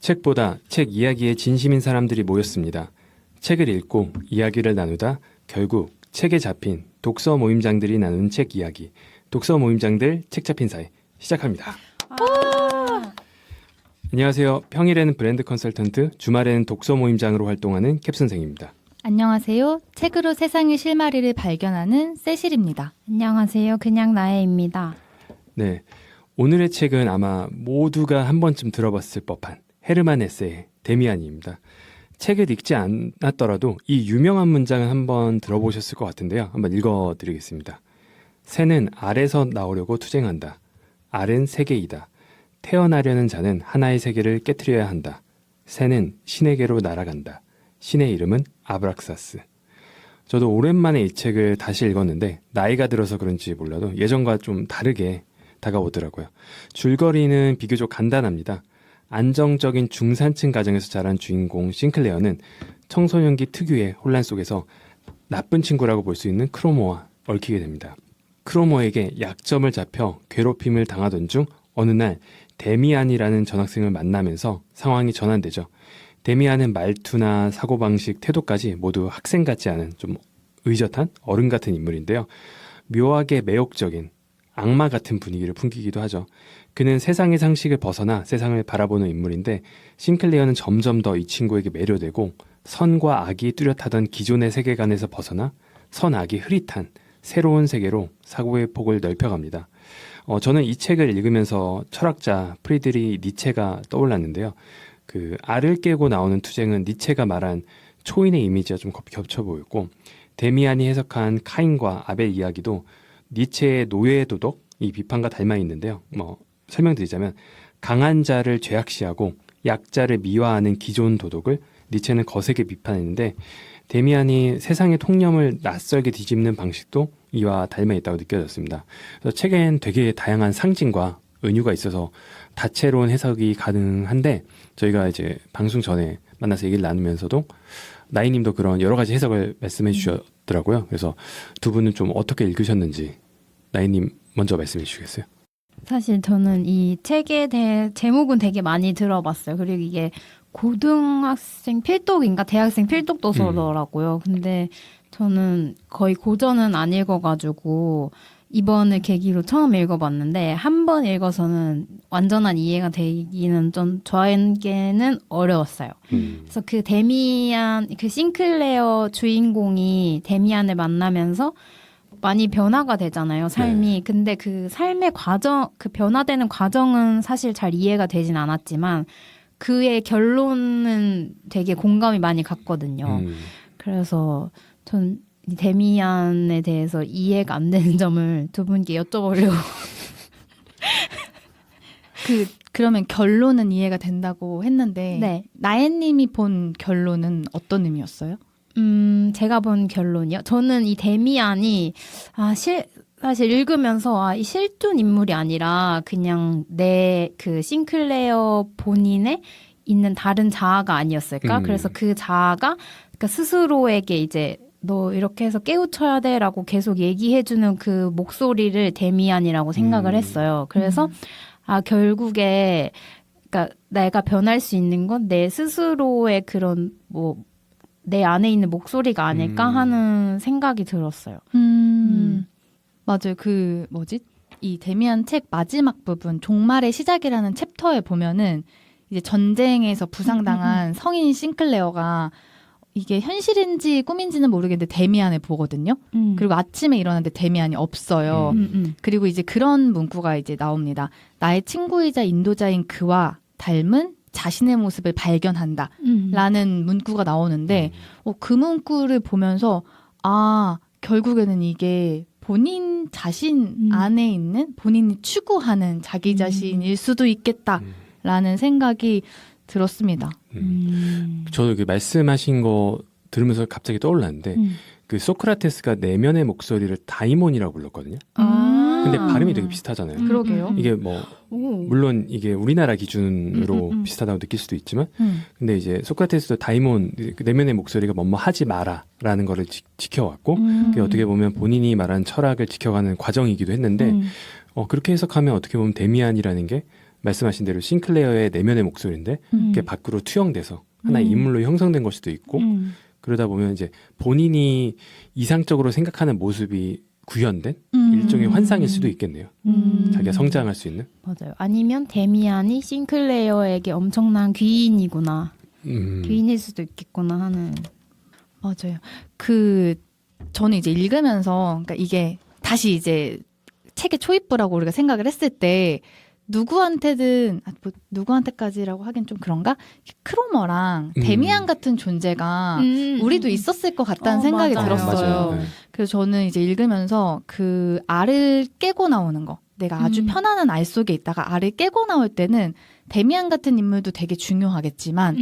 책보다 책 이야기에 진심인 사람들이 모였습니다. 책을 읽고 이야기를 나누다 결국 책에 잡힌 독서 모임장들이 나누는 책 이야기. 독서 모임장들 책 잡힌 사이 시작합니다. 안녕하세요. 평일에는 브랜드 컨설턴트, 주말에는 독서 모임장으로 활동하는 캡선생입니다. 안녕하세요. 책으로 세상의 실마리를 발견하는 세실입니다. 안녕하세요. 그냥 나혜입니다. 네, 오늘의 책은 아마 모두가 한 번쯤 들어봤을 법한 헤르만 헤세의 데미안입니다. 책을 읽지 않았더라도 이 유명한 문장은 한번 들어보셨을 것 같은데요. 한번 읽어드리겠습니다. 새는 알에서 나오려고 투쟁한다. 알은 세계이다. 태어나려는 자는 하나의 세계를 깨트려야 한다. 새는 신에게로 날아간다. 신의 이름은 아브락사스. 저도 오랜만에 이 책을 다시 읽었는데 나이가 들어서 그런지 몰라도 예전과 좀 다르게 다가오더라고요. 줄거리는 비교적 간단합니다. 안정적인 중산층 가정에서 자란 주인공 싱클레어는 청소년기 특유의 혼란 속에서 나쁜 친구라고 볼 수 있는 크로모와 얽히게 됩니다. 크로모에게 약점을 잡혀 괴롭힘을 당하던 중 어느 날 데미안이라는 전학생을 만나면서 상황이 전환되죠. 데미안은 말투나 사고방식, 태도까지 모두 학생 같지 않은 좀 의젓한 어른 같은 인물인데요. 묘하게 매혹적인 악마 같은 분위기를 풍기기도 하죠. 그는 세상의 상식을 벗어나 세상을 바라보는 인물인데 싱클레어는 점점 더 이 친구에게 매료되고 선과 악이 뚜렷하던 기존의 세계관에서 벗어나 선악이 흐릿한 새로운 세계로 사고의 폭을 넓혀갑니다. 저는 이 책을 읽으면서 철학자 프리드리 니체가 떠올랐는데요. 그 알을 깨고 나오는 투쟁은 니체가 말한 초인의 이미지와 좀 겹쳐 보였고 데미안이 해석한 카인과 아벨 이야기도 니체의 노예 도덕 이 비판과 닮아 있는데요. 설명드리자면 강한 자를 죄악시하고 약자를 미화하는 기존 도덕을 니체는 거세게 비판했는데 데미안이 세상의 통념을 낯설게 뒤집는 방식도 이와 닮아 있다고 느껴졌습니다. 그래서 책엔 되게 다양한 상징과 은유가 있어서 다채로운 해석이 가능한데 저희가 이제 방송 전에 만나서 얘기를 나누면서도 나이님도 그런 여러 가지 해석을 말씀해 주셨더라고요. 그래서 두 분은 좀 어떻게 읽으셨는지 나이님 먼저 말씀해 주시겠어요? 사실 저는 이 책에 대해 제목은 되게 많이 들어봤어요. 그리고 이게 고등학생 필독인가 대학생 필독 도서더라고요. 근데 저는 거의 고전은 안 읽어가지고 이번을 계기로 처음 읽어봤는데 한 번 읽어서는 완전한 이해가 되기는 좀 저에게는 어려웠어요. 그래서 그 데미안, 그 싱클레어 주인공이 데미안을 만나면서 많이 변화가 되잖아요, 삶이. 네. 근데 그 삶의 과정, 그 변화되는 과정은 사실 잘 이해가 되진 않았지만 그의 결론은 되게 공감이 많이 갔거든요. 그래서 전 이 데미안에 대해서 이해가 안 되는 점을 두 분께 여쭤보려고. 그러면 결론은 이해가 된다고 했는데 네. 나혜님이 본 결론은 어떤 의미였어요? 제가 본 결론이요. 저는 이 데미안이 사실 읽으면서 이 실존 인물이 아니라 그냥 내 그 싱클레어 본인의 있는 다른 자아가 아니었을까? 그래서 그 자아가 그러니까 스스로에게 이제 너 이렇게 해서 깨우쳐야 돼라고 계속 얘기해주는 그 목소리를 데미안이라고 생각을 했어요. 그래서 결국에 그러니까 내가 변할 수 있는 건 내 스스로의 그런 내 안에 있는 목소리가 아닐까 하는 생각이 들었어요. 맞아요. 이 데미안 책 마지막 부분 종말의 시작이라는 챕터에 보면은 이제 전쟁에서 부상당한 성인 싱클레어가 이게 현실인지 꿈인지는 모르겠는데 데미안을 보거든요. 그리고 아침에 일어났는데 데미안이 없어요. 그리고 이제 그런 문구가 이제 나옵니다. 나의 친구이자 인도자인 그와 닮은 자신의 모습을 발견한다. 라는 문구가 나오는데 그 문구를 보면서 결국에는 이게 본인 자신 안에 있는 본인이 추구하는 자기 자신일 수도 있겠다라는 생각이 들었습니다. 저도 그 말씀하신 거 들으면서 갑자기 떠올랐는데 그 소크라테스가 내면의 목소리를 다이몬이라고 불렀거든요. 근데 발음이 되게 비슷하잖아요. 그러게요. 이게 물론 이게 우리나라 기준으로 비슷하다고 느낄 수도 있지만 근데 이제 소크라테스도 다이몬 내면의 목소리가 뭐뭐 하지 마라라는 거를 지켜왔고 그게 어떻게 보면 본인이 말한 철학을 지켜가는 과정이기도 했는데 그렇게 해석하면 어떻게 보면 데미안이라는 게 말씀하신 대로 싱클레어의 내면의 목소리인데 그게 밖으로 투영돼서 하나의 인물로 형성된 걸 수도 있고 그러다 보면 이제 본인이 이상적으로 생각하는 모습이 구현된 일종의 환상일 수도 있겠네요. 자기가 성장할 수 있는. 맞아요. 아니면 데미안이 싱클레어에게 엄청난 귀인이구나. 귀인일 수도 있겠구나 하는. 맞아요. 저는 이제 읽으면서, 그러니까 이게 다시 이제 책의 초입부라고 우리가 생각을 했을 때, 누구한테까지라고 하긴 좀 그런가? 크로머랑 데미안 같은 존재가 우리도 있었을 것 같다는 생각이 맞아요. 들었어요. 맞아요. 네. 그래서 저는 이제 읽으면서 그 알을 깨고 나오는 거, 내가 아주 편안한 알 속에 있다가 알을 깨고 나올 때는 데미안 같은 인물도 되게 중요하겠지만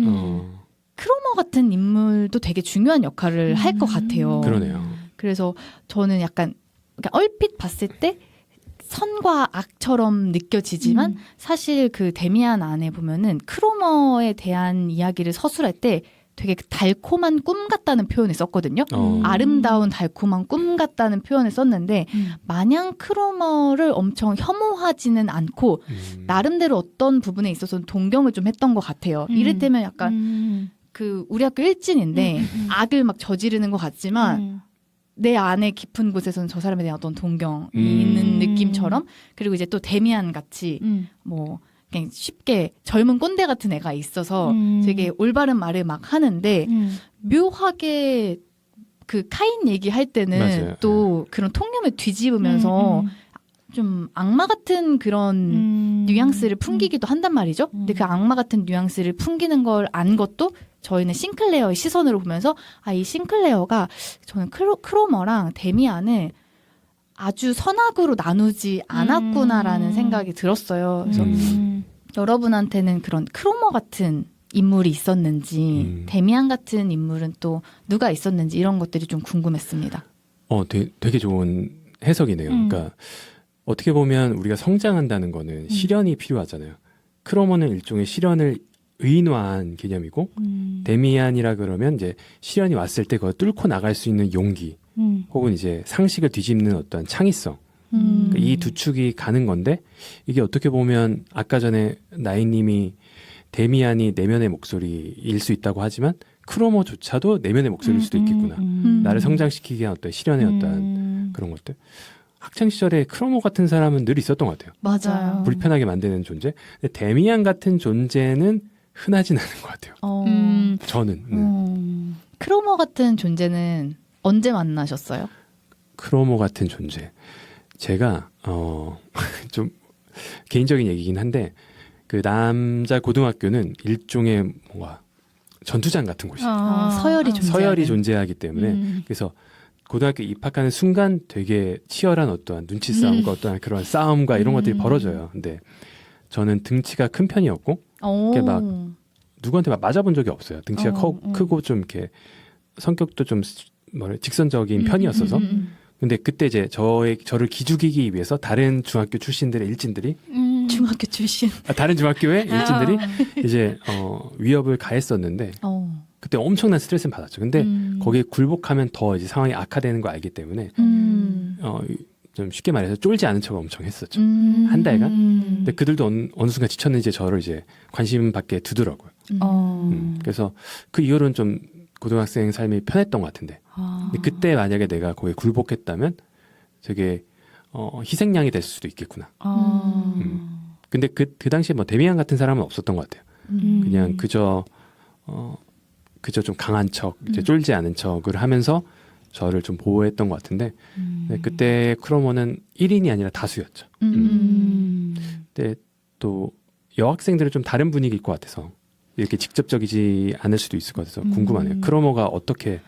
크로머 같은 인물도 되게 중요한 역할을 할 것 같아요. 그러네요. 그래서 저는 약간 그러니까 얼핏 봤을 때 선과 악처럼 느껴지지만 사실 그 데미안 안에 보면은 크로머에 대한 이야기를 서술할 때 되게 달콤한 꿈 같다는 표현을 썼거든요. 아름다운 달콤한 꿈 같다는 표현을 썼는데 마냥 크로머를 엄청 혐오하지는 않고 나름대로 어떤 부분에 있어서 동경을 좀 했던 것 같아요. 이를테면 약간 우리 학교 일진인데 악을 막 저지르는 것 같지만 내 안에 깊은 곳에서는 저 사람에 대한 어떤 동경이 있는 느낌처럼 그리고 이제 또 데미안 같이 뭐 그냥 쉽게 젊은 꼰대 같은 애가 있어서 되게 올바른 말을 막 하는데 묘하게 그 카인 얘기할 때는 맞아요. 또 그런 통념을 뒤집으면서 좀 악마 같은 그런 뉘앙스를 풍기기도 한단 말이죠. 근데 그 악마 같은 뉘앙스를 풍기는 걸 안 것도 저희는 싱클레어의 시선으로 보면서 이 싱클레어가 저는 크로머랑 데미안을 아주 선악으로 나누지 않았구나라는 생각이 들었어요. 그래서 여러분한테는 그런 크로머 같은 인물이 있었는지 데미안 같은 인물은 또 누가 있었는지 이런 것들이 좀 궁금했습니다. 되게 좋은 해석이네요. 그러니까 어떻게 보면 우리가 성장한다는 거는 시련이 필요하잖아요. 크로머는 일종의 시련을 의인화한 개념이고 데미안이라 그러면 이제 시련이 왔을 때 그걸 뚫고 나갈 수 있는 용기 혹은 이제 상식을 뒤집는 어떤 창의성 그러니까 이 두 축이 가는 건데 이게 어떻게 보면 아까 전에 나인님이 데미안이 내면의 목소리일 수 있다고 하지만 크로머조차도 내면의 목소리일 수도 있겠구나. 나를 성장시키기 위한 어떤 시련의 어떤 그런 것들. 학창 시절에 크로머 같은 사람은 늘 있었던 것 같아요. 맞아요. 불편하게 만드는 존재. 근데 데미안 같은 존재는 흔하진 않은 것 같아요. 저는. 크로머 같은 존재는 언제 만나셨어요? 크로머 같은 존재. 제가 좀 개인적인 얘기긴 한데 그 남자 고등학교는 일종의 뭔가 전투장 같은 곳이에요. 서열이 존재하기 때문에 그래서 고등학교 입학하는 순간 되게 치열한 어떠한 눈치 싸움과 어떠한 그런 싸움과 이런 것들이 벌어져요. 근데 저는 등치가 큰 편이었고 이렇게 막 누구한테 막 맞아본 적이 없어요. 등치가 크고 좀 이렇게 성격도 좀 직선적인 편이었어서 근데 그때 이제 저를 기죽이기 위해서 다른 중학교 출신들의 일진들이 중학교 출신 다른 중학교의 일진들이 이제 위협을 가했었는데 그때 엄청난 스트레스를 받았죠. 근데 거기에 굴복하면 더 이제 상황이 악화되는 거 알기 때문에 좀 쉽게 말해서 쫄지 않은 척을 엄청 했었죠. 한 달간. 근데 그들도 어느 순간 지쳤는지 저를 이제 관심 받게 두더라고요. 그래서 그 이후로는 좀 고등학생 삶이 편했던 것 같은데 근데 그때 만약에 내가 거기에 굴복했다면 되게 희생양이 될 수도 있겠구나. 근데 그 당시에 뭐 데미안 같은 사람은 없었던 것 같아요. 그냥 그저 좀 강한 척, 이제 쫄지 않은 척을 하면서 저를 좀 보호했던 것 같은데 네, 그때 크로머는 1인이 아니라 다수였죠. 근데 또 여학생들은 좀 다른 분위기일 것 같아서 이렇게 직접적이지 않을 수도 있을 것 같아서 궁금하네요. 크로머가 어떻게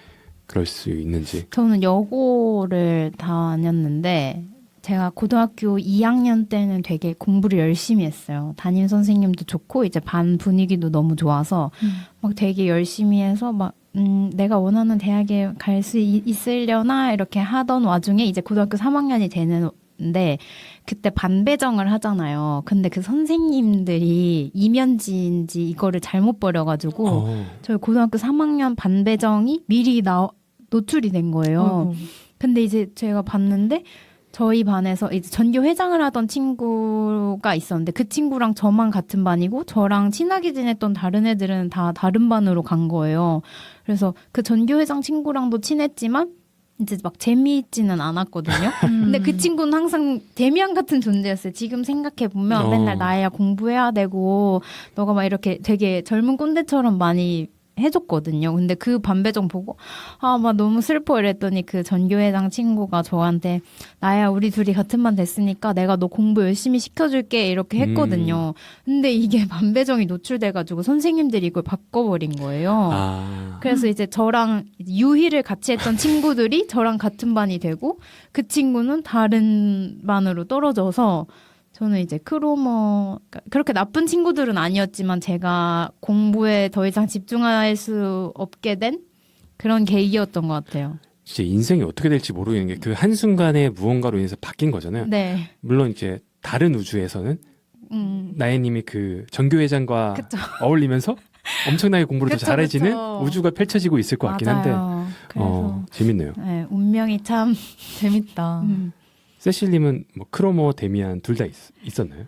그럴 수 있는지. 저는 여고를 다녔는데 제가 고등학교 2학년 때는 되게 공부를 열심히 했어요. 담임 선생님도 좋고 이제 반 분위기도 너무 좋아서 막 되게 열심히 해서 막 내가 원하는 대학에 갈 수 있으려나 이렇게 하던 와중에 이제 고등학교 3학년이 되는데 그때 반배정을 하잖아요. 근데 그 선생님들이 이면지인지 이거를 잘못 버려가지고 저희 고등학교 3학년 반배정이 미리 노출이 된 거예요. 근데 이제 제가 봤는데 저희 반에서 이제 전교 회장을 하던 친구가 있었는데 그 친구랑 저만 같은 반이고 저랑 친하게 지냈던 다른 애들은 다 다른 반으로 간 거예요. 그래서 그 전교 회장 친구랑도 친했지만 이제 막 재미있지는 않았거든요. 근데 그 친구는 항상 데미안 같은 존재였어요. 지금 생각해 보면 맨날 나야 공부해야 되고 너가 막 이렇게 되게 젊은 꼰대처럼 많이 해줬거든요. 근데 그 반배정 보고 막 너무 슬퍼 이랬더니 그 전교회장 친구가 저한테 나야 우리 둘이 같은 반 됐으니까 내가 너 공부 열심히 시켜줄게 이렇게 했거든요. 근데 이게 반배정이 노출돼가지고 선생님들이 이걸 바꿔버린 거예요. 그래서 이제 저랑 유희를 같이 했던 친구들이 저랑 같은 반이 되고 그 친구는 다른 반으로 떨어져서 저는 이제 크로머 그렇게 나쁜 친구들은 아니었지만 제가 공부에 더 이상 집중할 수 없게 된 그런 계기였던 것 같아요. 진짜 인생이 어떻게 될지 모르겠는 게 그 한순간에 무언가로 인해서 바뀐 거잖아요. 네. 물론 이제 다른 우주에서는 나혜님이 그 전교회장과 그쵸. 어울리면서 엄청나게 공부를 더 그쵸, 잘해지는 그쵸. 우주가 펼쳐지고 있을 것 같긴 한데 그래서 재밌네요. 네, 운명이 참 재밌다. 세실님은 뭐 크로모, 데미안 둘 다 있었나요?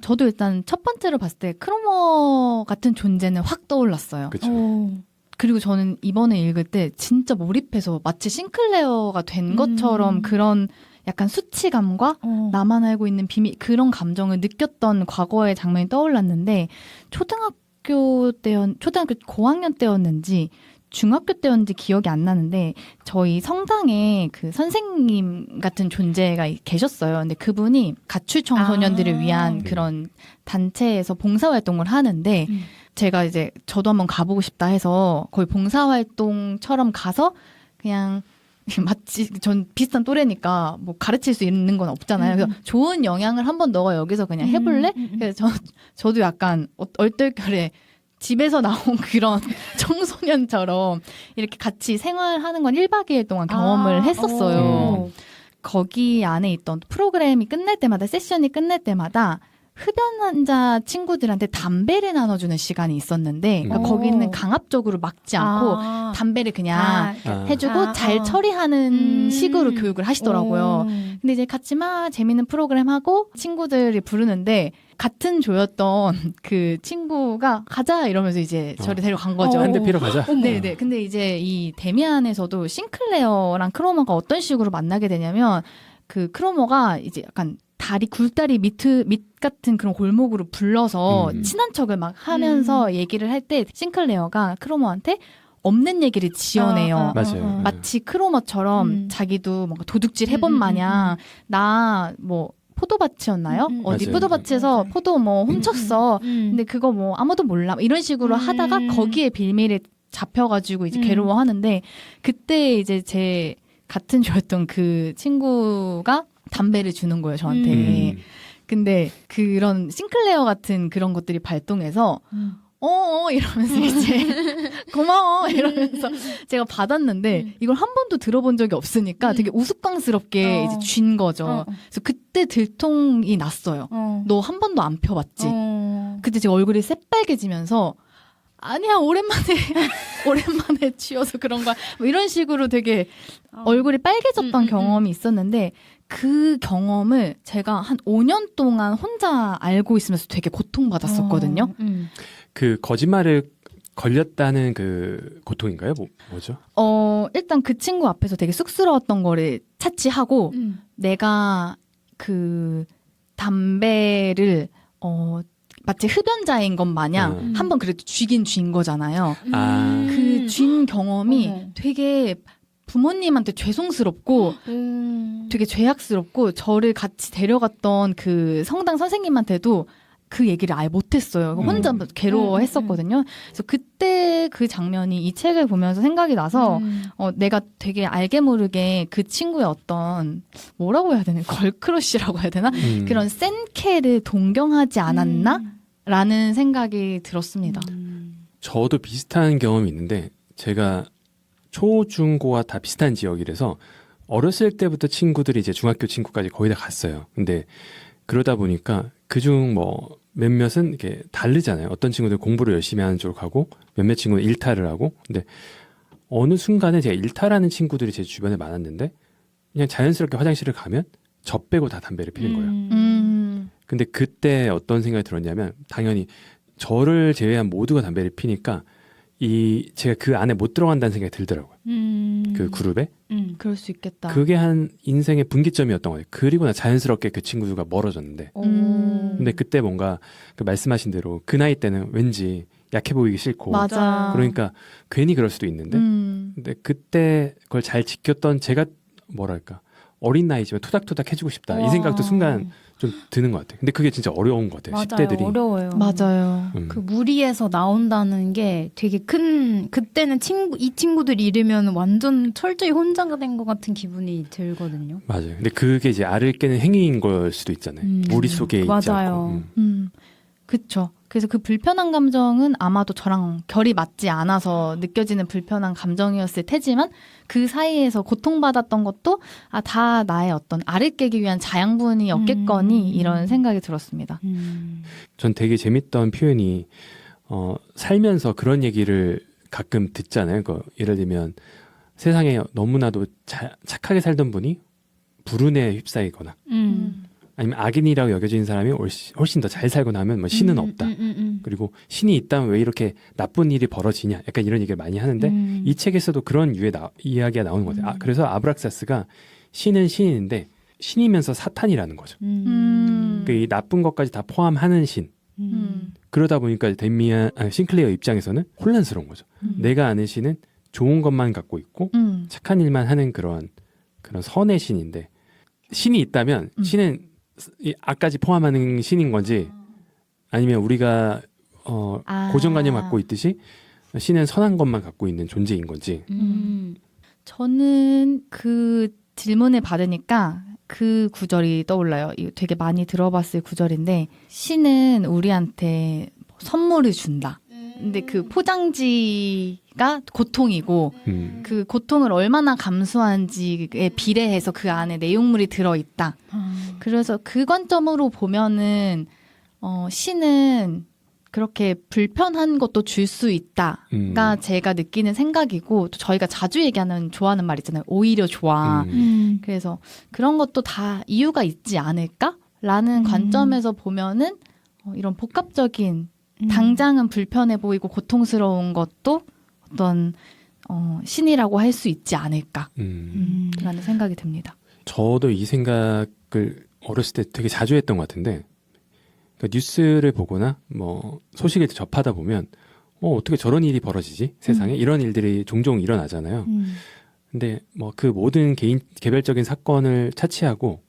저도 일단 첫 번째로 봤을 때 크로머 같은 존재는 확 떠올랐어요. 그렇죠. 그리고 저는 이번에 읽을 때 진짜 몰입해서 마치 싱클레어가 된 것처럼 그런 약간 수치감과 나만 알고 있는 비밀 그런 감정을 느꼈던 과거의 장면이 떠올랐는데 초등학교 고학년 때였는지 중학교 때였는지 기억이 안 나는데 저희 성당에 그 선생님 같은 존재가 계셨어요. 근데 그분이 가출 청소년들을 위한 그런 단체에서 봉사활동을 하는데 제가 이제 저도 한번 가보고 싶다 해서 거의 봉사활동처럼 가서 그냥 마치 전 비슷한 또래니까 뭐 가르칠 수 있는 건 없잖아요. 그래서 좋은 영향을 한번 너가 여기서 그냥 해볼래? 그래서 저도 약간 얼떨결에 집에서 나온 그런 청소년처럼 이렇게 같이 생활하는 건 1박 2일 동안 경험을 했었어요. 거기 안에 있던 프로그램이 끝날 때마다 세션이 끝날 때마다 흡연 환자 친구들한테 담배를 나눠주는 시간이 있었는데 그러니까 거기는 강압적으로 막지 않고 담배를 그냥 해주고 잘 처리하는 식으로 교육을 하시더라고요. 근데 이제 같이 막 재밌는 프로그램 하고 친구들이 부르는데 같은 조였던 그 친구가 가자 이러면서 이제 저를 데려간 거죠. 한 대 피러 가자. 네네. 근데 이제 이 데미안에서도 싱클레어랑 크로머가 어떤 식으로 만나게 되냐면 그 크로머가 이제 약간 굴다리 밑 같은 그런 골목으로 불러서 친한 척을 막 하면서 얘기를 할 때 싱클레어가 크로머한테 없는 얘기를 지어내요. 맞아요. 마치 크로머처럼 자기도 뭔가 도둑질 해본 마냥 나 뭐 포도밭이었나요? 어디 맞아요. 포도밭에서 포도 뭐 훔쳤어. 근데 그거 뭐 아무도 몰라. 이런 식으로 하다가 거기에 빌미를 잡혀가지고 이제 괴로워하는데 그때 이제 제 같은 조였던 그 친구가 담배를 주는 거예요, 저한테. 근데 그런 싱클레어 같은 그런 것들이 발동해서 이러면서 이제 고마워 이러면서 제가 받았는데 이걸 한 번도 들어본 적이 없으니까 되게 우스꽝스럽게 이제 쥔 거죠. 그래서 그때 들통이 났어요. 너 한 번도 안 펴봤지? 그때 제 얼굴이 새빨개지면서 아니야 오랜만에 쥐어서 그런 거야 뭐 이런 식으로 되게 얼굴이 빨개졌던 경험이 있었는데 그 경험을 제가 한 5년 동안 혼자 알고 있으면서 되게 고통받았었거든요. 그 거짓말을 걸렸다는 그 고통인가요? 뭐죠? 일단 그 친구 앞에서 되게 쑥스러웠던 거를 차치하고 내가 그 담배를 마치 흡연자인 것 마냥 한번 그래도 쥐긴 쥔 거잖아요. 그 쥔 경험이 되게 부모님한테 죄송스럽고 되게 죄악스럽고 저를 같이 데려갔던 그 성당 선생님한테도 그 얘기를 아예 못했어요. 혼자 괴로워했었거든요. 그래서 그때 그 장면이 이 책을 보면서 생각이 나서 내가 되게 알게 모르게 그 친구의 어떤 뭐라고 해야 되나 걸크러쉬라고 해야 되나 그런 센 캐를 동경하지 않았나? 라는 생각이 들었습니다. 저도 비슷한 경험이 있는데 제가 초중고가 다 비슷한 지역이라서 어렸을 때부터 친구들이 이제 중학교 친구까지 거의 다 갔어요. 근데 그러다 보니까 그중 뭐 몇몇은 이렇게 다르잖아요. 어떤 친구들 공부를 열심히 하는 쪽으로 가고 몇몇 친구는 일탈을 하고 근데 어느 순간에 제가 일탈하는 친구들이 제 주변에 많았는데 그냥 자연스럽게 화장실을 가면 저 빼고 다 담배를 피는 거예요. 근데 그때 어떤 생각이 들었냐면 당연히 저를 제외한 모두가 담배를 피니까 제가 그 안에 못 들어간다는 생각이 들더라고요. 그 그룹에. 그럴 수 있겠다. 그게 한 인생의 분기점이었던 거예요. 그리고 나 자연스럽게 그 친구가 멀어졌는데. 근데 그때 뭔가 그 말씀하신 대로 그 나이 때는 왠지 약해 보이기 싫고. 맞아. 그러니까 괜히 그럴 수도 있는데. 근데 그때 그걸 잘 지켰던 제가 뭐랄까 어린 나이지만 토닥토닥 해주고 싶다. 이 생각도 순간 좀 드는 것 같아요. 근데 그게 진짜 어려운 것 같아요. 맞아요. 10대들이. 어려워요. 맞아요. 그 무리에서 나온다는 게 되게 그때는 이 친구들 잃으면 완전 철저히 혼자가 된 것 같은 기분이 들거든요. 맞아요. 근데 그게 이제 알을 깨는 행위인 걸 수도 있잖아요. 무리 속에 있지 맞아요. 않고. 그쵸. 그래서 그 불편한 감정은 아마도 저랑 결이 맞지 않아서 느껴지는 불편한 감정이었을 테지만 그 사이에서 고통받았던 것도 다 나의 어떤 알을 깨기 위한 자양분이었겠거니 이런 생각이 들었습니다. 전 되게 재밌던 표현이 살면서 그런 얘기를 가끔 듣잖아요. 예를 들면 세상에 너무나도 착하게 살던 분이 불운에 휩싸이거나 아니면 악인이라고 여겨지는 사람이 훨씬 더 잘 살고 나면 뭐 신은 없다. 그리고 신이 있다면 왜 이렇게 나쁜 일이 벌어지냐. 약간 이런 얘기를 많이 하는데 이 책에서도 그런 유의 이야기가 나오는 것 같아요. 그래서 아브락사스가 신은 신인데 신이면서 사탄이라는 거죠. 이 나쁜 것까지 다 포함하는 신. 그러다 보니까 싱클레어 입장에서는 혼란스러운 거죠. 내가 아는 신은 좋은 것만 갖고 있고 착한 일만 하는 그런 선의 신인데 신이 있다면 신은 이 악까지 포함하는 신인 건지 아니면 우리가 고정관념 갖고 있듯이 신은 선한 것만 갖고 있는 존재인 건지. 저는 그 질문을 받으니까 그 구절이 떠올라요. 이거 되게 많이 들어봤을 구절인데 신은 우리한테 선물을 준다. 근데 그 포장지가 고통이고 그 고통을 얼마나 감수한지에 비례해서 그 안에 내용물이 들어있다. 그래서 그 관점으로 보면은 신은 그렇게 불편한 것도 줄 수 있다가 제가 느끼는 생각이고 또 저희가 자주 얘기하는 좋아하는 말 있잖아요. 오히려 좋아. 그래서 그런 것도 다 이유가 있지 않을까라는 관점에서 보면은 이런 복합적인 당장은 불편해 보이고 고통스러운 것도 어떤 신이라고 할 수 있지 않을까라는 생각이 듭니다. 저도 이 생각을 어렸을 때 되게 자주 했던 것 같은데 그러니까 뉴스를 보거나 뭐 소식을 접하다 보면 어떻게 저런 일이 벌어지지? 세상에 이런 일들이 종종 일어나잖아요. 근데 뭐 그 모든 개별적인 사건을 차치하고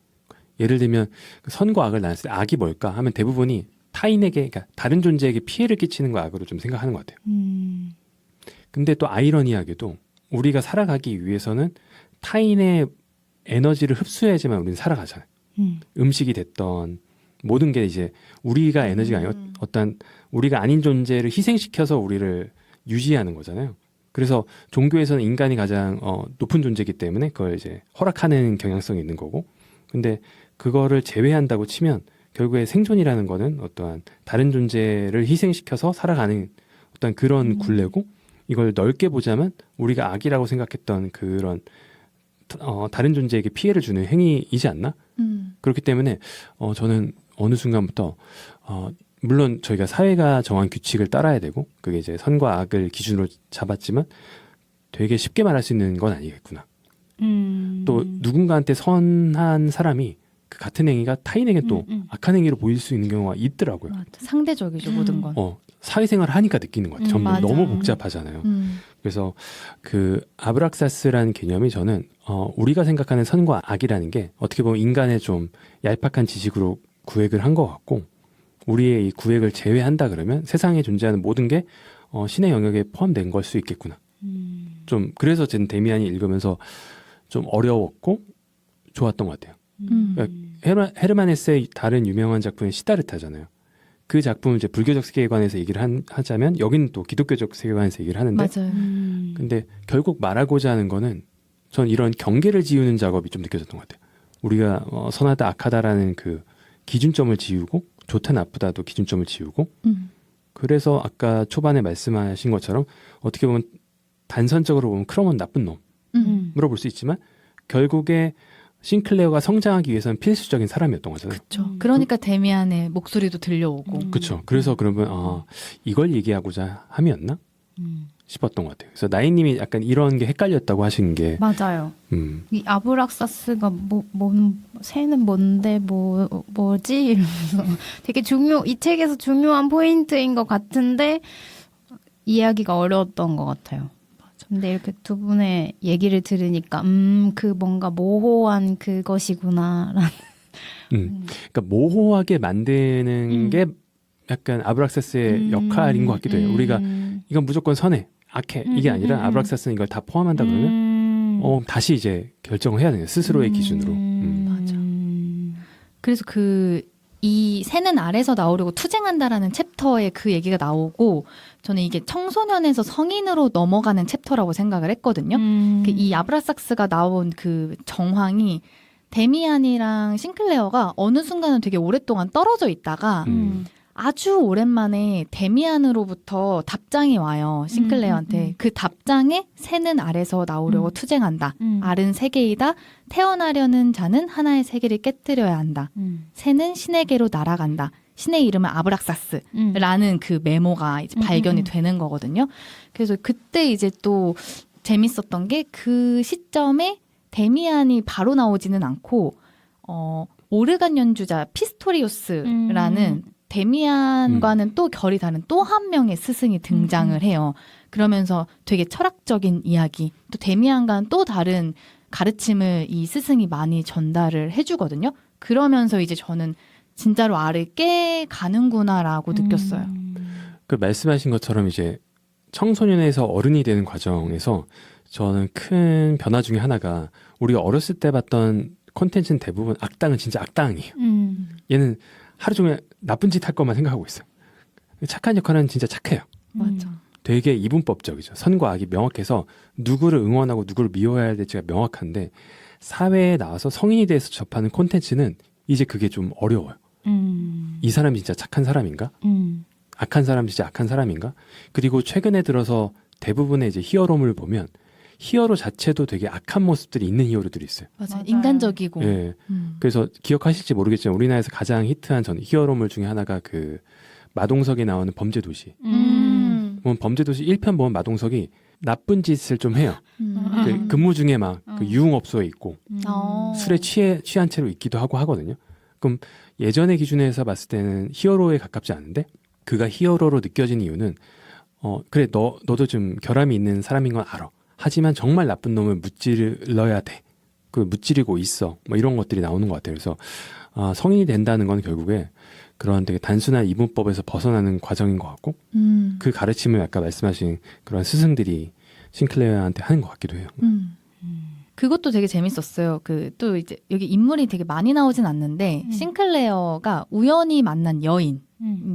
예를 들면 선과 악을 나눴을 때 악이 뭘까 하면 대부분이 타인에게, 그러니까 다른 존재에게 피해를 끼치는 거 악으로 좀 생각하는 것 같아요. 근데 또 아이러니하게도 우리가 살아가기 위해서는 타인의 에너지를 흡수해야지만 우리는 살아가잖아요. 음식이 됐던 모든 게 이제 우리가 에너지가 아니고 어떤 우리가 아닌 존재를 희생시켜서 우리를 유지하는 거잖아요. 그래서 종교에서는 인간이 가장 높은 존재이기 때문에 그걸 이제 허락하는 경향성이 있는 거고, 근데 그거를 제외한다고 치면 결국에 생존이라는 거는 어떠한 다른 존재를 희생시켜서 살아가는 어떤 그런 굴레고, 이걸 넓게 보자면 우리가 악이라고 생각했던 그런 다른 존재에게 피해를 주는 행위이지 않나? 그렇기 때문에 저는 어느 순간부터 물론 저희가 사회가 정한 규칙을 따라야 되고 그게 이제 선과 악을 기준으로 잡았지만 되게 쉽게 말할 수 있는 건 아니겠구나. 또 누군가한테 선한 사람이 그 같은 행위가 타인에게 또 악한 행위로 보일 수 있는 경우가 있더라고요. 맞아. 상대적이죠 모든 건. 사회생활을 하니까 느끼는 것 같아요. 전부 맞아. 너무 복잡하잖아요. 그래서 그 아브락사스라는 개념이 저는 우리가 생각하는 선과 악이라는 게 어떻게 보면 인간의 좀 얄팍한 지식으로 구획을 한 것 같고, 우리의 이 구획을 제외한다 그러면 세상에 존재하는 모든 게 신의 영역에 포함된 걸 수 있겠구나. 좀 그래서 저는 데미안이 읽으면서 좀 어려웠고 좋았던 것 같아요. 그러니까 헤르만 헤세의 다른 유명한 작품은 시다르타잖아요. 그 작품을 이제 불교적 세계관에서 얘기를 하자면 여기는 또 기독교적 세계관에서 얘기를 하는데, 맞아요. 근데 결국 말하고자 하는 거는 전 이런 경계를 지우는 작업이 좀 느껴졌던 것 같아요. 우리가 선하다 악하다라는 그 기준점을 지우고 좋다 나쁘다도 기준점을 지우고, 그래서 아까 초반에 말씀하신 것처럼 어떻게 보면 단선적으로 보면 크롬은 나쁜 놈으로 볼 수 있지만 결국에 싱클레어가 성장하기 위해서는 필수적인 사람이었던 거잖아요. 그렇죠. 그러니까 데미안의 목소리도 들려오고. 그렇죠. 그래서 그러면 이걸 얘기하고자 함이었나 싶었던 것 같아요. 그래서 나인님이 약간 이런 게 헷갈렸다고 하신 게 맞아요. 이 아브락사스가 새는 뭔데 뭐지 이러면서 되게 이 책에서 중요한 포인트인 것 같은데 이해하기가 어려웠던 것 같아요. 근데 이렇게 두 분의 얘기를 들으니까 그 뭔가 모호한 그것이구나라는. 그러니까 모호하게 만드는 게 약간 아브락사스의 역할인 것 같기도 해요. 우리가 이건 무조건 선해, 악해 이게 아니라 아브락사스는 이걸 다 포함한다 그러면 다시 이제 결정을 해야 돼요. 스스로의 기준으로. 맞아. 그래서 이 새는 알에서 나오려고 투쟁한다라는 챕터에 그 얘기가 나오고 저는 이게 청소년에서 성인으로 넘어가는 챕터라고 생각을 했거든요. 이 아브락사스가 나온 그 정황이 데미안이랑 싱클레어가 어느 순간은 되게 오랫동안 떨어져 있다가 아주 오랜만에 데미안으로부터 답장이 와요. 싱클레어한테. 그 답장에 새는 알에서 나오려고 투쟁한다. 알은 세계이다. 태어나려는 자는 하나의 세계를 깨뜨려야 한다. 새는 신에게로 날아간다. 신의 이름은 아브락사스라는 그 메모가 이제 발견이 되는 거거든요. 그래서 그때 이제 또 재밌었던 게 그 시점에 데미안이 바로 나오지는 않고 오르간 연주자 피스토리우스라는 데미안과는 또 결이 다른 또 한 명의 스승이 등장을 해요. 그러면서 되게 철학적인 이야기, 또 데미안과는 또 다른 가르침을 이 스승이 많이 전달을 해주거든요. 그러면서 이제 저는 진짜로 알을 깨가는구나라고 느꼈어요. 그 말씀하신 것처럼 이제 청소년에서 어른이 되는 과정에서 저는 큰 변화 중에 하나가 우리가 어렸을 때 봤던 콘텐츠는 대부분 악당은 진짜 악당이에요. 얘는 하루 종일 나쁜 짓 할 것만 생각하고 있어요. 착한 역할은 진짜 착해요. 맞아. 되게 이분법적이죠. 선과 악이 명확해서 누구를 응원하고 누구를 미워해야 될지가 명확한데 사회에 나와서 성인이 돼서 접하는 콘텐츠는 이제 그게 좀 어려워요. 이 사람이 진짜 착한 사람인가? 악한 사람 진짜 악한 사람인가? 그리고 최근에 들어서 대부분의 이제 히어로물 보면 히어로 자체도 되게 악한 모습들이 있는 히어로들이 있어요. 맞아요. 인간적이고. 예. 그래서 기억하실지 모르겠지만 우리나라에서 가장 히트한 전 히어로물 중에 하나가 그 마동석에 나오는 범죄도시. 보면 범죄도시 1편 보면 마동석이 나쁜 짓을 좀 해요. 그 근무 중에 막 그 유흥업소에 있고 술에 취한 채로 있기도 하고 하거든요. 그럼 예전의 기준에서 봤을 때는 히어로에 가깝지 않은데 그가 히어로로 느껴진 이유는 그래 너도 좀 결함이 있는 사람인 건 알아. 하지만 정말 나쁜 놈을 무찔러야 돼. 그 무찌르고 있어. 뭐 이런 것들이 나오는 것 같아요. 그래서 성인이 된다는 건 결국에 그런 되게 단순한 이분법에서 벗어나는 과정인 것 같고 그 가르침을 아까 말씀하신 그런 스승들이 싱클레어한테 하는 것 같기도 해요. 그것도 되게 재밌었어요. 또 이제 여기 인물이 되게 많이 나오진 않는데 싱클레어가 우연히 만난 여인,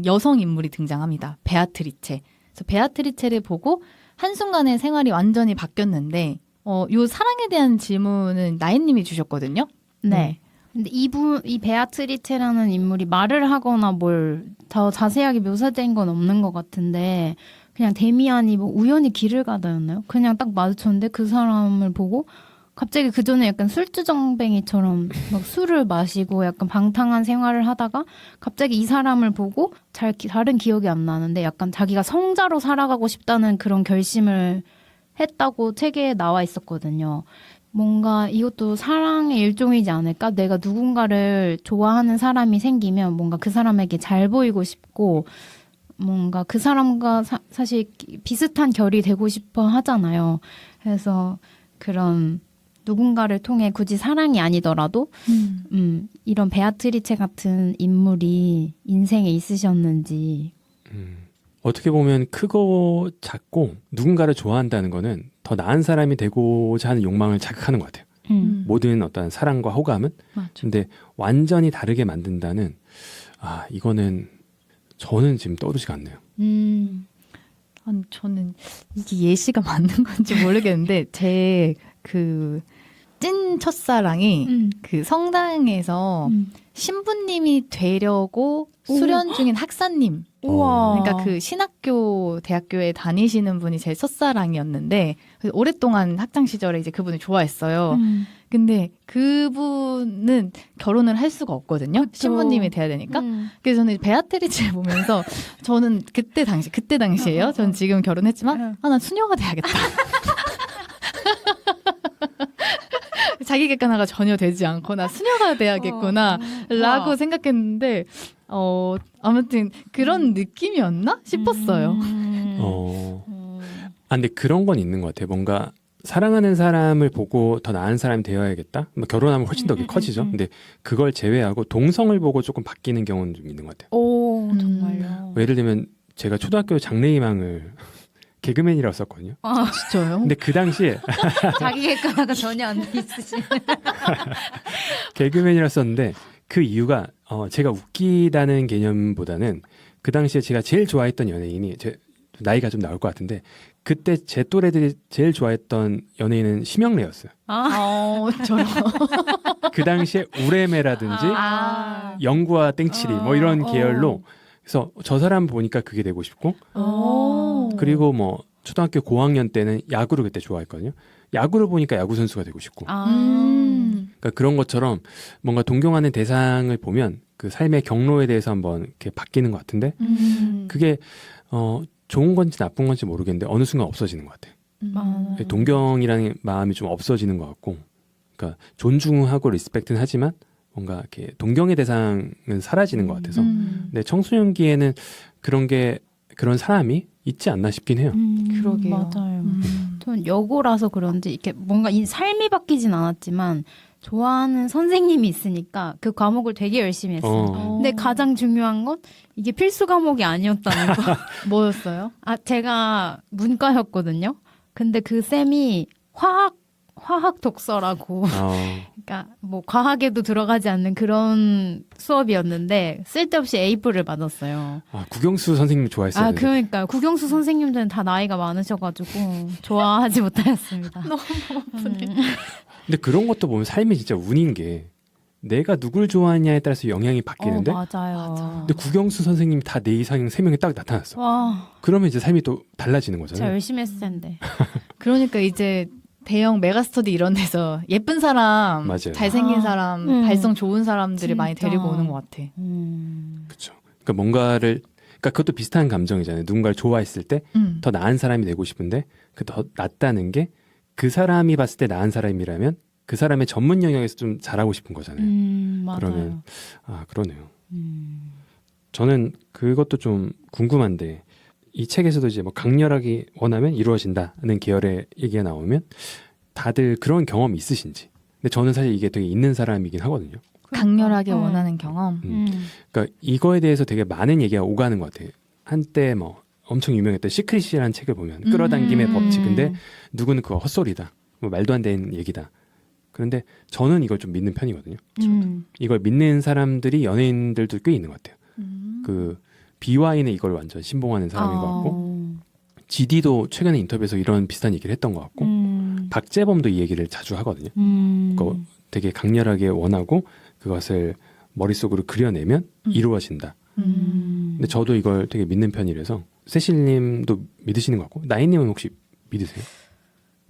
여성 인물이 등장합니다. 베아트리체. 그래서 베아트리체를 보고 한순간에 생활이 완전히 바뀌었는데 요 사랑에 대한 질문은 나인님이 주셨거든요. 네. 근데 이 베아트리체라는 인물이 말을 하거나 뭘 더 자세하게 묘사된 건 없는 것 같은데 그냥 데미안이 뭐 우연히 길을 가다였나요? 그냥 딱 마주쳤는데 그 사람을 보고 갑자기 그 전에 약간 술주정뱅이처럼 막 술을 마시고 약간 방탕한 생활을 하다가 갑자기 이 사람을 보고 다른 기억이 안 나는데 약간 자기가 성자로 살아가고 싶다는 그런 결심을 했다고 책에 나와 있었거든요. 뭔가 이것도 사랑의 일종이지 않을까? 내가 누군가를 좋아하는 사람이 생기면 뭔가 그 사람에게 잘 보이고 싶고 뭔가 그 사람과 사실 비슷한 결이 되고 싶어 하잖아요. 그래서 그런 누군가를 통해 굳이 사랑이 아니더라도 이런 베아트리체 같은 인물이 인생에 있으셨는지. 어떻게 보면 크고 작고 누군가를 좋아한다는 거는 더 나은 사람이 되고자 하는 욕망을 자극하는 것 같아요. 모든 어떤 사랑과 호감은. 맞아. 근데 완전히 다르게 만든다는 이거는 저는 지금 떠오르지가 않네요. 아니, 저는 이게 예시가 맞는 건지 모르겠는데 제 찐 첫사랑이 그 성당에서 신부님이 되려고 수련 중인 학사님 우와. 그러니까 그 신학교 대학교에 다니시는 분이 제 첫사랑이었는데 오랫동안 학창 시절에 이제 그분을 좋아했어요. 근데 그분은 결혼을 할 수가 없거든요. 그쵸. 신부님이 돼야 되니까. 그래서 저는 베아트리치를 보면서 저는 그때 당시예요. 저는 지금 결혼했지만 난 수녀가 돼야겠다. 자기 객관화가 전혀 되지 않거나 수녀가 돼야겠구나 라고 생각했는데 아무튼 그런 느낌이었나 싶었어요. 근데 그런 건 있는 것 같아요. 뭔가 사랑하는 사람을 보고 더 나은 사람이 되어야겠다. 뭐 결혼하면 훨씬 더 커지죠. 근데 그걸 제외하고 동성을 보고 조금 바뀌는 경우는 좀 있는 것 같아요. 오, 정말요. 예를 들면 제가 초등학교 장래희망을 개그맨이라고 썼거든요. 진짜요? 근데 그 당시에 자기 객관화가 전혀 안 돼 있으신. 개그맨이라고 썼는데 그 이유가 제가 웃기다는 개념보다는 그 당시에 제가 제일 좋아했던 연예인이 나이가 좀 나올 것 같은데 그때 제 또래들이 제일 좋아했던 연예인은 심영래였어요. 저런. 그 당시에 우레메라든지 영구와 땡칠이 뭐 이런 계열로 그래서 저 사람 보니까 그게 되고 싶고 그리고 뭐 초등학교 고학년 때는 야구를 그때 좋아했거든요. 야구를 보니까 야구 선수가 되고 싶고 그러니까 그런 것처럼 뭔가 동경하는 대상을 보면 그 삶의 경로에 대해서 한번 이렇게 바뀌는 것 같은데 그게 좋은 건지 나쁜 건지 모르겠는데 어느 순간 없어지는 것 같아요. 동경이라는 마음이 좀 없어지는 것 같고 그러니까 존중하고 리스펙트는 하지만 뭔가 이렇게 동경의 대상은 사라지는 것 같아서 근데 청소년기에는 그런 사람이 있지 않나 싶긴 해요. 그러게요. 맞아요. 전 여고라서 그런지 이렇게 뭔가 이 삶이 바뀌진 않았지만 좋아하는 선생님이 있으니까 그 과목을 되게 열심히 했어요. 근데 가장 중요한 건 이게 필수 과목이 아니었다는 거. 뭐였어요? 제가 문과였거든요. 근데 그 쌤이 화학 독서라고 그러니까 뭐 과학에도 들어가지 않는 그런 수업이었는데 쓸데없이 A뿔을 받았어요. 국영수 선생님 좋아했어요. 그러니까요. 국영수 선생님들은 다 나이가 많으셔가지고 좋아하지 못하였습니다. 너무 아프네. 근데 그런 것도 보면 삶이 진짜 운인 게 내가 누굴 좋아하냐에 따라서 영향이 바뀌는데 맞아요. 근데 국영수 선생님이 다 내 이상형 3명이 딱 나타났어. 와, 그러면 이제 삶이 또 달라지는 진짜 거잖아요. 열심히 했을 텐데. 그러니까 이제 대형 메가스터디 이런 데서 예쁜 사람, 맞아요. 잘생긴 사람, 발성 좋은 사람들을 진짜. 많이 데리고 오는 것 같아. 그렇죠. 그러니까 그러니까 그것도 비슷한 감정이잖아요. 누군가를 좋아했을 때 더 나은 사람이 되고 싶은데 그 더 낫다는 게 그 사람이 봤을 때 나은 사람이라면 그 사람의 전문 영역에서 좀 잘하고 싶은 거잖아요. 맞아요. 그러면 그러네요. 저는 그것도 좀 궁금한데 이 책에서도 이제 뭐 강렬하게 원하면 이루어진다는 계열의 얘기가 나오면 다들 그런 경험이 있으신지. 근데 저는 사실 이게 되게 있는 사람이긴 하거든요. 강렬하게 원하는 경험. 그러니까 이거에 대해서 되게 많은 얘기가 오가는 것 같아요. 한때 뭐 엄청 유명했던 시크릿이라는 책을 보면 끌어당김의 법칙. 근데 누구는 그거 헛소리다. 뭐 말도 안 되는 얘기다. 그런데 저는 이걸 좀 믿는 편이거든요. 이걸 믿는 사람들이 연예인들도 꽤 있는 것 같아요. 그 BY는 이걸 완전 신봉하는 사람인 것 같고 GD도 최근에 인터뷰에서 이런 비슷한 얘기를 했던 것 같고 박재범도 이 얘기를 자주 하거든요. 그거 되게 강렬하게 원하고 그것을 머릿속으로 그려내면 이루어진다. 근데 저도 이걸 되게 믿는 편이라서 세실님도 믿으시는 것 같고 나인님은 혹시 믿으세요?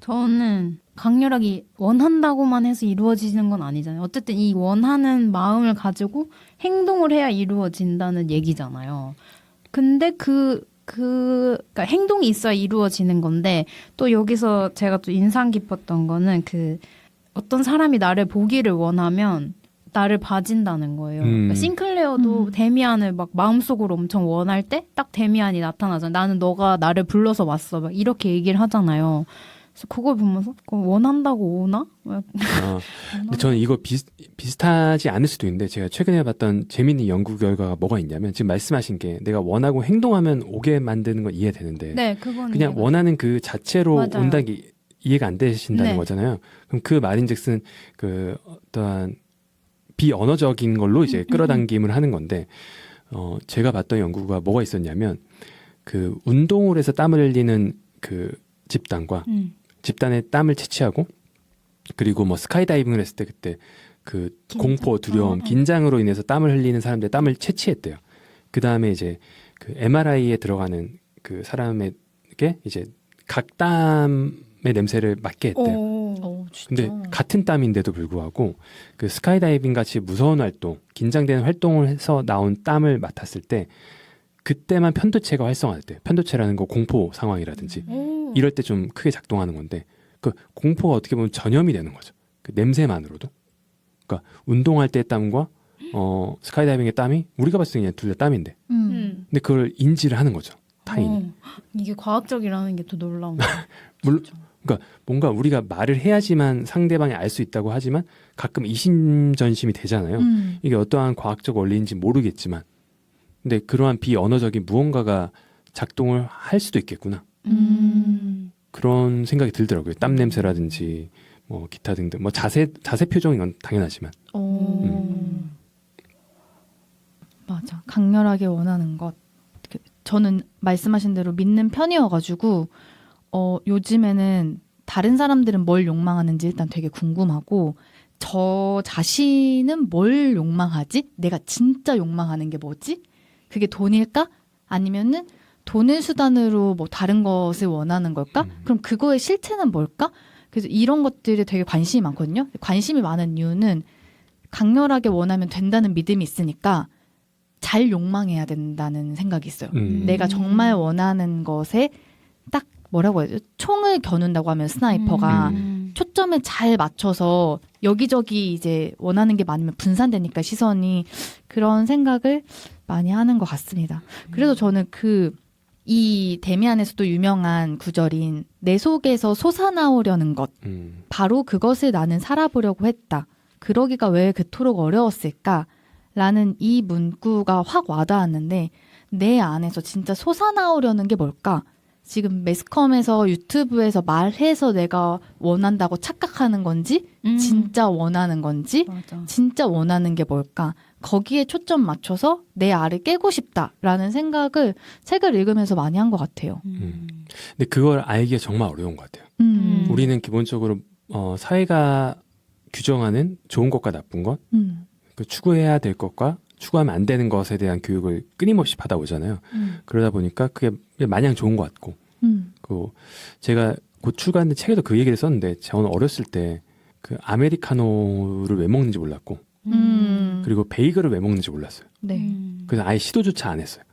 저는 강렬하게 원한다고만 해서 이루어지는 건 아니잖아요. 어쨌든 이 원하는 마음을 가지고 행동을 해야 이루어진다는 얘기잖아요. 근데 그러니까 행동이 있어야 이루어지는 건데 또 여기서 제가 또 인상 깊었던 거는 어떤 사람이 나를 보기를 원하면 나를 봐진다는 거예요. 그러니까 싱클레어도 데미안을 막 마음속으로 엄청 원할 때 딱 데미안이 나타나잖아요. 나는 너가 나를 불러서 왔어. 막 이렇게 얘기를 하잖아요. 그래서 그걸 보면서 원한다고 오나? 근데 저는 이거 비슷하지 않을 수도 있는데 제가 최근에 봤던 재미있는 연구 결과가 뭐가 있냐면 지금 말씀하신 게 내가 원하고 행동하면 오게 만드는 건 이해되는데 네, 그건 그냥 이해가 원하는 그 자체로 맞아요. 온다는 게 이해가 안 되신다는 네. 거잖아요. 그럼 그 말인즉슨 그 어떠한 비언어적인 걸로 이제 끌어당김을 하는 건데 제가 봤던 연구가 뭐가 있었냐면 그 운동을 해서 땀을 흘리는 그 집단과 집단의 땀을 채취하고 그리고 뭐 스카이다이빙을 했을 때 그때 그 긴장? 공포, 두려움, 긴장으로 인해서 땀을 흘리는 사람들의 땀을 채취했대요. 그 다음에 이제 그 MRI에 들어가는 그 사람에게 이제 각 땀의 냄새를 맡게 했대요. 오, 진짜. 근데 같은 땀인데도 불구하고 그 스카이다이빙 같이 무서운 활동, 긴장되는 활동을 해서 나온 땀을 맡았을 때 그때만 편도체가 활성화될 때, 편도체라는 거 공포 상황이라든지 이럴 때 좀 크게 작동하는 건데 그 공포가 어떻게 보면 전염이 되는 거죠. 그 냄새만으로도. 그러니까 운동할 때의 땀과 스카이다이빙의 땀이 우리가 봤을 때 그냥 둘 다 땀인데 근데 그걸 인지를 하는 거죠. 타인이. 이게 과학적이라는 게 더 놀라운 거. 물론 뭔가 우리가 말을 해야지만 상대방이 알 수 있다고 하지만 가끔 이심전심이 되잖아요. 이게 어떠한 과학적 원리인지 모르겠지만 근데 그러한 비언어적인 무언가가 작동을 할 수도 있겠구나. 그런 생각이 들더라고요. 땀 냄새라든지 뭐 기타 등등 뭐 자세 표정인 건 당연하지만 맞아. 강렬하게 원하는 것. 저는 말씀하신 대로 믿는 편이어가지고 요즘에는 다른 사람들은 뭘 욕망하는지 일단 되게 궁금하고 저 자신은 뭘 욕망하지? 내가 진짜 욕망하는 게 뭐지? 그게 돈일까? 아니면은 돈을 수단으로 뭐 다른 것을 원하는 걸까? 그럼 그거의 실체는 뭘까? 그래서 이런 것들에 되게 관심이 많거든요. 관심이 많은 이유는 강렬하게 원하면 된다는 믿음이 있으니까 잘 욕망해야 된다는 생각이 있어요. 내가 정말 원하는 것에 딱 뭐라고 해야 되죠? 총을 겨눈다고 하면 스나이퍼가 초점을 잘 맞춰서 여기저기 이제 원하는 게 많으면 분산되니까 시선이 그런 생각을 많이 하는 것 같습니다. 그래서 저는 이 데미안에서도 유명한 구절인 내 속에서 솟아나오려는 것 바로 그것을 나는 살아보려고 했다. 그러기가 왜 그토록 어려웠을까? 라는 이 문구가 확 와닿았는데 내 안에서 진짜 솟아나오려는 게 뭘까? 지금 매스컴에서 유튜브에서 말해서 내가 원한다고 착각하는 건지 진짜 원하는 건지 맞아. 진짜 원하는 게 뭘까? 거기에 초점 맞춰서 내 알을 깨고 싶다라는 생각을 책을 읽으면서 많이 한 것 같아요. 근데 그걸 알기가 정말 어려운 것 같아요. 우리는 기본적으로 사회가 규정하는 좋은 것과 나쁜 것, 그 추구해야 될 것과 추구하면 안 되는 것에 대한 교육을 끊임없이 받아오잖아요. 그러다 보니까 그게 마냥 좋은 것 같고 그 제가 곧 출간된 책에도 그 얘기를 썼는데 저는 어렸을 때 그 아메리카노를 왜 먹는지 몰랐고 그리고 베이글을 왜 먹는지 몰랐어요. 네. 그래서 아예 시도조차 안 했어요.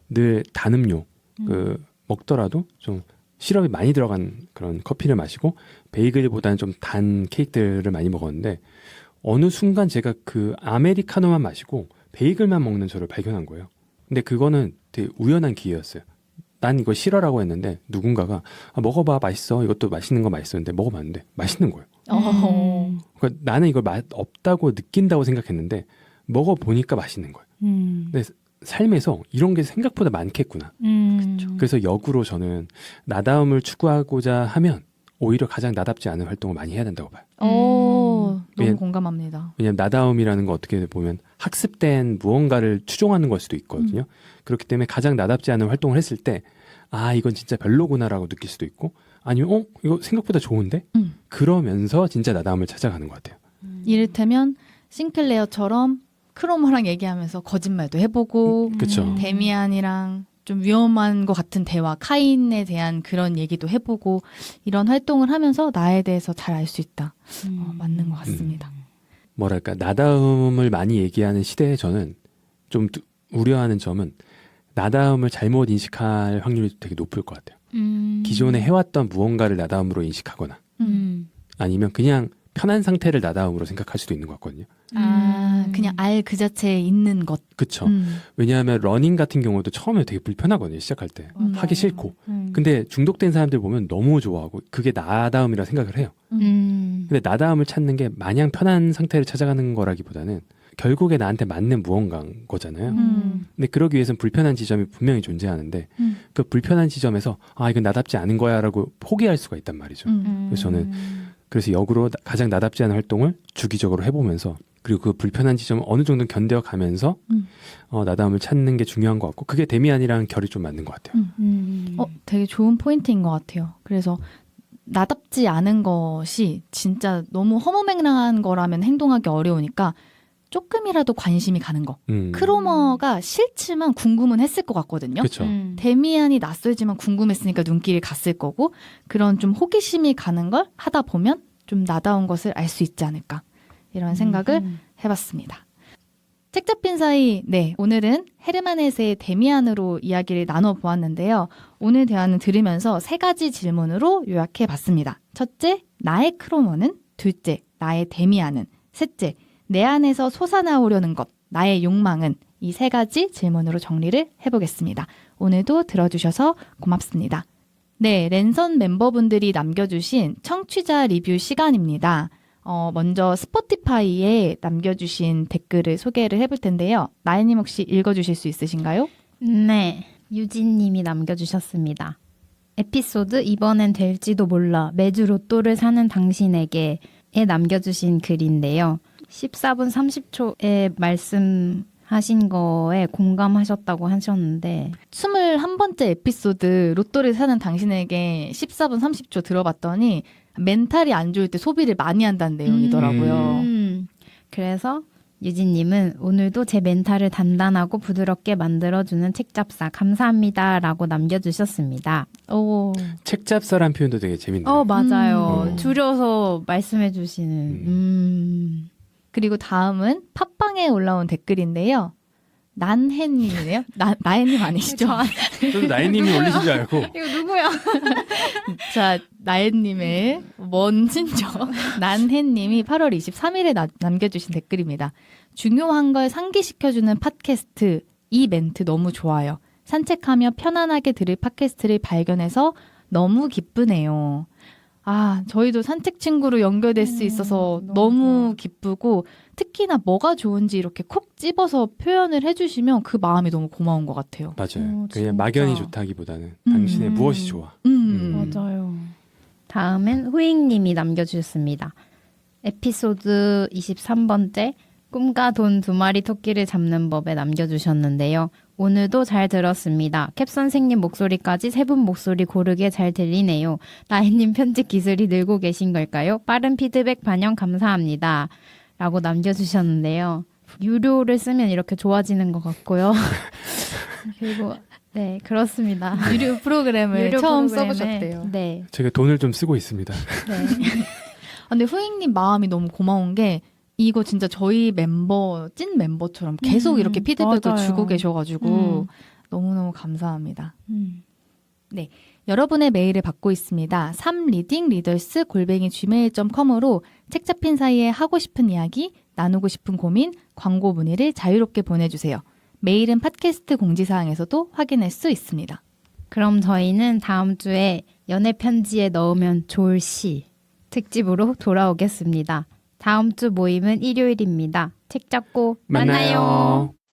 늘 단 음료 먹더라도 좀 시럽이 많이 들어간 그런 커피를 마시고 베이글보다는 좀 단 케이크들을 많이 먹었는데 어느 순간 제가 그 아메리카노만 마시고 베이글만 먹는 저를 발견한 거예요. 근데 그거는 되게 우연한 기회였어요. 난 이거 싫어라고 했는데 누군가가 먹어봐 맛있어. 이것도 맛있는 거 맛있어. 근데 먹어봤는데 맛있는 거예요. 그러니까 나는 이걸 맛 없다고 느낀다고 생각했는데 먹어보니까 맛있는 거예요. 근데 삶에서 이런 게 생각보다 많겠구나. 그래서 역으로 저는 나다움을 추구하고자 하면 오히려 가장 나답지 않은 활동을 많이 해야 된다고 봐요. 너무 왜냐면- 공감합니다. 왜냐하면 나다움이라는 거 어떻게 보면 학습된 무언가를 추종하는 걸 수도 있거든요. 그렇기 때문에 가장 나답지 않은 활동을 했을 때 이건 진짜 별로구나라고 느낄 수도 있고 아니면 이거 생각보다 좋은데? 그러면서 진짜 나다움을 찾아가는 것 같아요. 이를테면 싱클레어처럼 크로머랑 얘기하면서 거짓말도 해보고 그쵸. 데미안이랑 좀 위험한 것 같은 대화, 카인에 대한 그런 얘기도 해보고 이런 활동을 하면서 나에 대해서 잘 알 수 있다. 맞는 것 같습니다. 뭐랄까 나다움을 많이 얘기하는 시대에 저는 좀 우려하는 점은 나다움을 잘못 인식할 확률이 되게 높을 것 같아요. 기존에 해왔던 무언가를 나다움으로 인식하거나 아니면 그냥 편한 상태를 나다움으로 생각할 수도 있는 것 같거든요. 그냥 알 그 자체에 있는 것. 그쵸. 왜냐하면 러닝 같은 경우도 처음에 되게 불편하거든요. 시작할 때. 하기 싫고. 근데 중독된 사람들 보면 너무 좋아하고 그게 나다움이라 생각을 해요. 근데 나다움을 찾는 게 마냥 편한 상태를 찾아가는 거라기보다는 결국에 나한테 맞는 무언가인 거잖아요. 근데 그러기 위해서는 불편한 지점이 분명히 존재하는데 그 불편한 지점에서 이건 나답지 않은 거야 라고 포기할 수가 있단 말이죠. 그래서 저는 그래서 역으로 가장 나답지 않은 활동을 주기적으로 해보면서 그리고 그 불편한 지점을 어느 정도 견뎌가면서 나다움을 찾는 게 중요한 것 같고 그게 데미안이랑 결이 좀 맞는 것 같아요. 되게 좋은 포인트인 것 같아요. 그래서 나답지 않은 것이 진짜 너무 허무맹랑한 거라면 행동하기 어려우니까 조금이라도 관심이 가는 거. 음. 크로머가 싫지만 궁금은 했을 것 같거든요. 그렇죠. 데미안이 낯설지만 궁금했으니까 눈길이 갔을 거고 그런 좀 호기심이 가는 걸 하다 보면 좀 나다운 것을 알 수 있지 않을까 이런 생각을 해봤습니다. 책 잡힌 사이, 네, 오늘은 헤르만 헤세의 데미안으로 이야기를 나눠보았는데요. 오늘 대화는 들으면서 3가지 질문으로 요약해봤습니다. 첫째, 나의 크로머는? 둘째, 나의 데미안은? 셋째, 내 안에서 솟아나오려는 것, 나의 욕망은? 이 3가지 질문으로 정리를 해보겠습니다. 오늘도 들어주셔서 고맙습니다. 네, 랜선 멤버분들이 남겨주신 청취자 리뷰 시간입니다. 먼저 스포티파이에 남겨주신 댓글을 소개를 해볼 텐데요. 나혜님 혹시 읽어주실 수 있으신가요? 네, 유진님이 남겨주셨습니다. 에피소드 이번엔 될지도 몰라 매주 로또를 사는 당신에게에 남겨주신 글인데요. 14분 30초에 말씀하신 거에 공감하셨다고 하셨는데 21번째 에피소드 로또를 사는 당신에게 14분 30초 들어봤더니 멘탈이 안 좋을 때 소비를 많이 한다는 내용이더라고요. 그래서 유진님은 오늘도 제 멘탈을 단단하고 부드럽게 만들어주는 책잡사 감사합니다 라고 남겨주셨습니다. 오, 책잡사란 표현도 되게 재밌네요. 맞아요. 음. 줄여서 말씀해주시는 그리고 다음은 팟빵에 올라온 댓글인데요. 난해님이네요. 나혜님 아니시죠? 저도 나이님이 올리신 줄 알고 이거 누구야? 자, 나혜님의 먼 친척 난해님이 8월 23일에 남겨주신 댓글입니다. 중요한 걸 상기시켜주는 팟캐스트, 이 멘트 너무 좋아요. 산책하며 편안하게 들을 팟캐스트를 발견해서 너무 기쁘네요. 아, 저희도 산책 친구로 연결될 수 있어서 너무 기쁘고 특히나 뭐가 좋은지 이렇게 콕 집어서 표현을 해주시면 그 마음이 너무 고마운 것 같아요. 맞아요. 진짜. 그냥 막연히 좋다기보다는 당신의 무엇이 좋아. 맞아요. 다음은 후잉님이 남겨주셨습니다. 에피소드 23번째 꿈과 돈 2마리 토끼를 잡는 법에 남겨주셨는데요. 오늘도 잘 들었습니다. 캡 선생님 목소리까지 3분 목소리 고르게 잘 들리네요. 나혜님 편집 기술이 늘고 계신 걸까요? 빠른 피드백 반영 감사합니다. 라고 남겨주셨는데요. 유료를 쓰면 이렇게 좋아지는 것 같고요. 그리고 네, 그렇습니다. 유료 프로그램을 유료 처음 프로그램에, 써보셨대요. 네. 제가 돈을 좀 쓰고 있습니다. 네. 근데 후잉님 마음이 너무 고마운 게 이거 진짜 저희 멤버, 찐 멤버처럼 계속 이렇게 피드백을 맞아요. 주고 계셔가지고 너무너무 감사합니다. 음. 여러분의 메일을 받고 있습니다. 3readingreaders@gmail.com으로 책 잡힌 사이에 하고 싶은 이야기, 나누고 싶은 고민, 광고 문의를 자유롭게 보내주세요. 메일은 팟캐스트 공지사항에서도 확인할 수 있습니다. 그럼 저희는 다음 주에 연애 편지에 넣으면 좋을 시 특집으로 돌아오겠습니다. 다음 주 모임은 일요일입니다. 책 잡고 만나요.